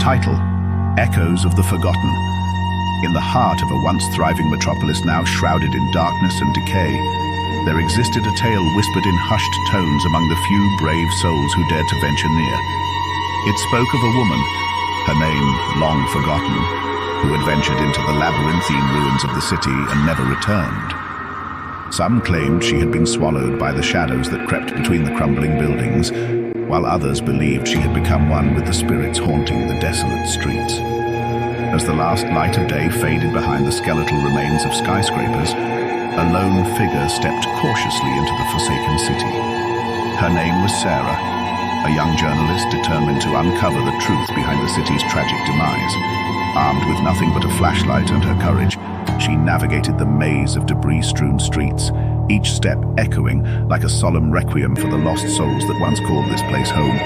Title: Echoes of the Forgotten. In the heart of a once thriving metropolis now shrouded in darkness and decay, there existed a tale whispered in hushed tones among the few brave souls who dared to venture near. It spoke of a woman, her name long forgotten, who had ventured into the labyrinthine ruins of the city and never returned. Some claimed she had been swallowed by the shadows that crept between the crumbling buildings, while others believed she had become one with the spirits haunting the desolate streets. As the last light of day faded behind the skeletal remains of skyscrapers, a lone figure stepped cautiously into the forsaken city. Her name was Sarah, a young journalist determined to uncover the truth behind the city's tragic demise. Armed with nothing but a flashlight and her courage, she navigated the maze of debris-strewn streets, each step echoing like a solemn requiem for the lost souls that once called this place home.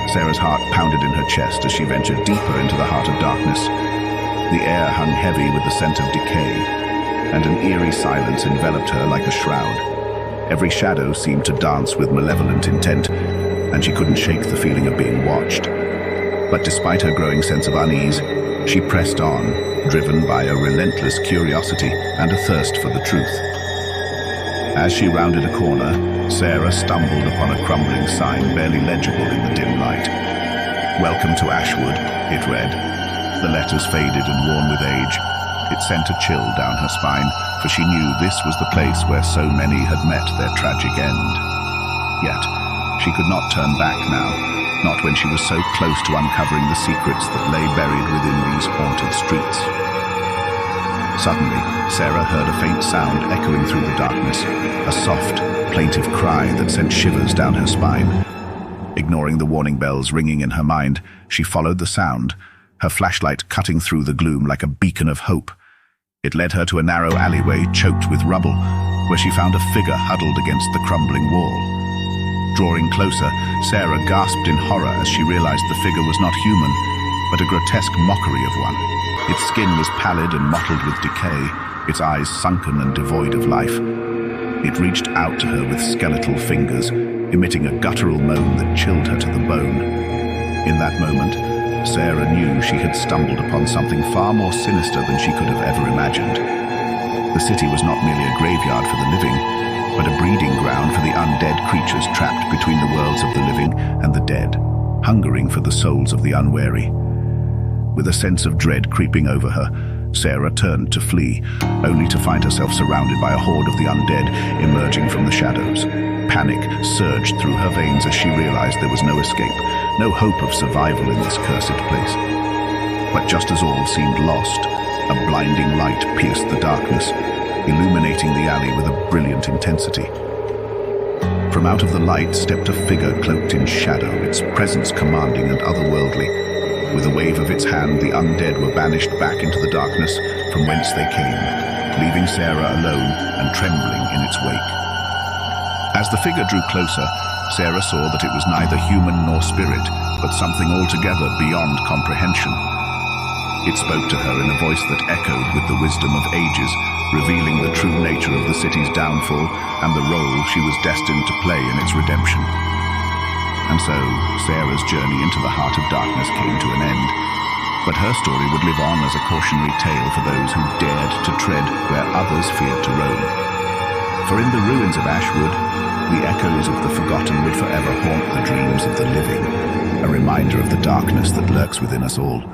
Sarah's heart pounded in her chest as she ventured deeper into the heart of darkness. The air hung heavy with the scent of decay, and an eerie silence enveloped her like a shroud. Every shadow seemed to dance with malevolent intent, and she couldn't shake the feeling of being watched. But despite her growing sense of unease, she pressed on, driven by a relentless curiosity and a thirst for the truth. As she rounded a corner, Sarah stumbled upon a crumbling sign barely legible in the dim light. "Welcome to Ashwood," it read. The letters faded and worn with age. It sent a chill down her spine, for she knew this was the place where so many had met their tragic end. Yet, she could not turn back now, not when she was so close to uncovering the secrets that lay buried within these haunted streets. Suddenly, Sarah heard a faint sound echoing through the darkness, a soft, plaintive cry that sent shivers down her spine. Ignoring the warning bells ringing in her mind, she followed the sound, her flashlight cutting through the gloom like a beacon of hope. It led her to a narrow alleyway choked with rubble, where she found a figure huddled against the crumbling wall. Drawing closer, Sarah gasped in horror as she realized the figure was not human, but a grotesque mockery of one. Its skin was pallid and mottled with decay, its eyes sunken and devoid of life. It reached out to her with skeletal fingers, emitting a guttural moan that chilled her to the bone. In that moment, Sarah knew she had stumbled upon something far more sinister than she could have ever imagined. The city was not merely a graveyard for the living, but a breeding ground for the undead creatures trapped between the worlds of the living and the dead, hungering for the souls of the unwary. With a sense of dread creeping over her, Sarah turned to flee, only to find herself surrounded by a horde of the undead emerging from the shadows. Panic surged through her veins as she realized there was no escape, no hope of survival in this cursed place. But just as all seemed lost, a blinding light pierced the darkness, illuminating the alley with a brilliant intensity. From out of the light stepped a figure cloaked in shadow, its presence commanding and otherworldly. With a wave of its hand, the undead were banished back into the darkness from whence they came, leaving Sarah alone and trembling in its wake. As the figure drew closer, Sarah saw that it was neither human nor spirit, but something altogether beyond comprehension. It spoke to her in a voice that echoed with the wisdom of ages, revealing the true nature of the city's downfall and the role she was destined to play in its redemption. And so, Sarah's journey into the heart of darkness came to an end. But her story would live on as a cautionary tale for those who dared to tread where others feared to roam. For in the ruins of Ashwood, the echoes of the forgotten would forever haunt the dreams of the living, a reminder of the darkness that lurks within us all.